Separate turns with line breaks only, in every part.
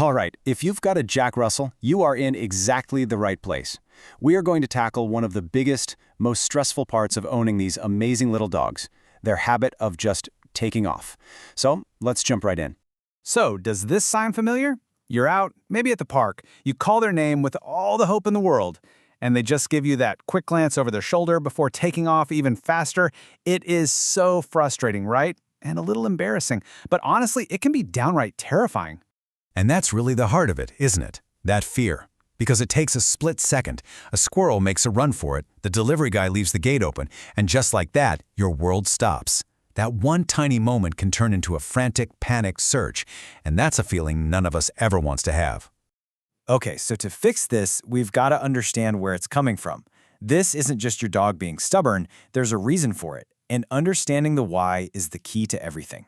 All right, if you've got a Jack Russell, you are in exactly the right place. We are going to tackle one of the biggest, most stressful parts of owning these amazing little dogs, their habit of just taking off. So let's jump right in.
So, does this sound familiar? You're out, maybe at the park, you call their name with all the hope in the world, and they just give you that quick glance over their shoulder before taking off even faster. It is so frustrating, right? And a little embarrassing, but honestly, it can be downright terrifying.
And that's really the heart of it, isn't it? That fear. Because it takes a split second. A squirrel makes a run for it, the delivery guy leaves the gate open, and just like that, your world stops. That one tiny moment can turn into a frantic, panicked search, and that's a feeling none of us ever wants to have.
Okay, so to fix this, we've got to understand where it's coming from. This isn't just your dog being stubborn, there's a reason for it, and understanding the why is the key to everything.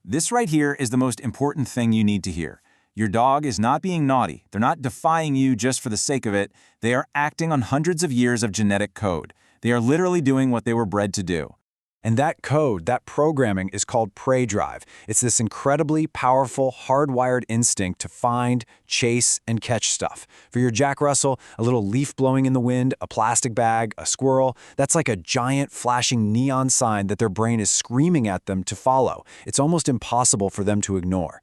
This right here is the most important thing you need to hear. Your dog is not being naughty. They're not defying you just for the sake of it. They are acting on hundreds of years of genetic code. They are literally doing what they were bred to do.
And that code, that programming, is called prey drive. It's this incredibly powerful, hardwired instinct to find, chase, and catch stuff. For your Jack Russell, a little leaf blowing in the wind, a plastic bag, a squirrel, that's like a giant flashing neon sign that their brain is screaming at them to follow. It's almost impossible for them to ignore.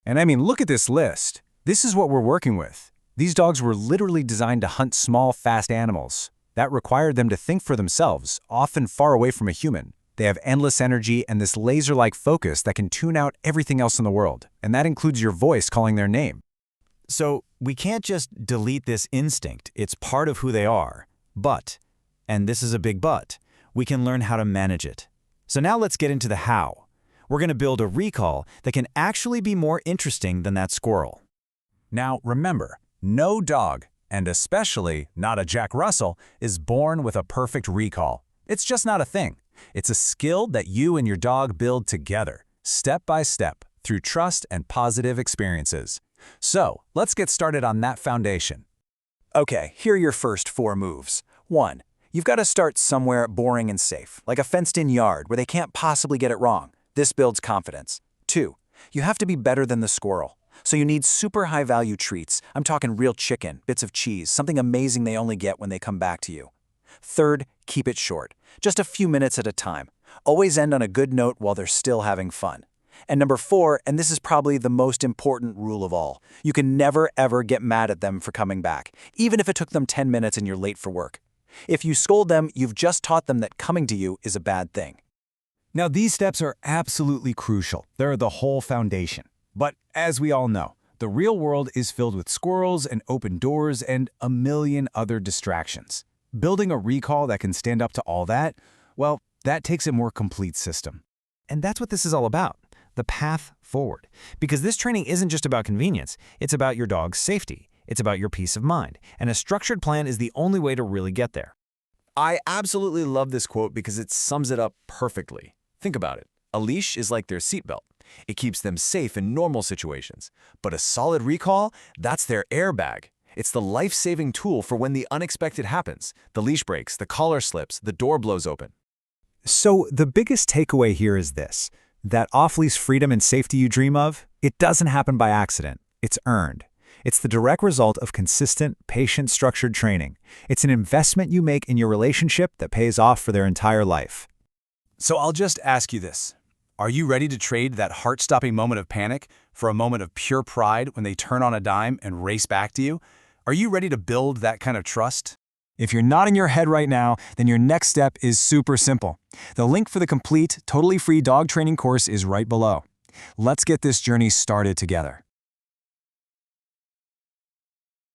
And I mean, look at this list. This is what we're working with. These dogs were literally designed to hunt small, fast animals. That required them to think for themselves, often far away from a human. They have endless energy and this laser-like focus that can tune out everything else in the world, and that includes your voice calling their name.
So we can't just delete this instinct. It's part of who they are. But, and this is a big but, we can learn how to manage it. So now let's get into the how. We're going to build a recall that can actually be more interesting than that squirrel.
Now remember, no dog, and especially not a Jack Russell, is born with a perfect recall. It's just not a thing. It's a skill that you and your dog build together, step by step, through trust and positive experiences. So, let's get started on that foundation.
Okay, here are your first 4 moves. 1. You've got to start somewhere boring and safe, like a fenced-in yard where they can't possibly get it wrong. This builds confidence. 2. You have to be better than the squirrel. So you need super high-value treats. I'm talking real chicken, bits of cheese, something amazing they only get when they come back to you. 3rd, keep it short. Just a few minutes at a time. Always end on a good note while they're still having fun. And number 4, and this is probably the most important rule of all, you can never ever get mad at them for coming back, even if it took them 10 minutes and you're late for work. If you scold them, you've just taught them that coming to you is a bad thing.
Now, these steps are absolutely crucial. They're the whole foundation. But as we all know, the real world is filled with squirrels and open doors and a million other distractions. Building a recall that can stand up to all that, well, that takes a more complete system. And that's what this is all about, the path forward. Because this training isn't just about convenience, it's about your dog's safety. It's about your peace of mind. And a structured plan is the only way to really get there.
I absolutely love this quote because it sums it up perfectly. Think about it. A leash is like their seatbelt. It keeps them safe in normal situations. But a solid recall, that's their airbag. It's the life-saving tool for when the unexpected happens. The leash breaks, the collar slips, the door blows open.
So the biggest takeaway here is this, that off-leash freedom and safety you dream of, it doesn't happen by accident. It's earned. It's the direct result of consistent, patient, structured training. It's an investment you make in your relationship that pays off for their entire life.
So I'll just ask you this. Are you ready to trade that heart-stopping moment of panic for a moment of pure pride when they turn on a dime and race back to you? Are you ready to build that kind of trust? If you're nodding your head right now, then your next step is super simple. The link for the complete, totally free dog training course is right below. Let's get this journey started together.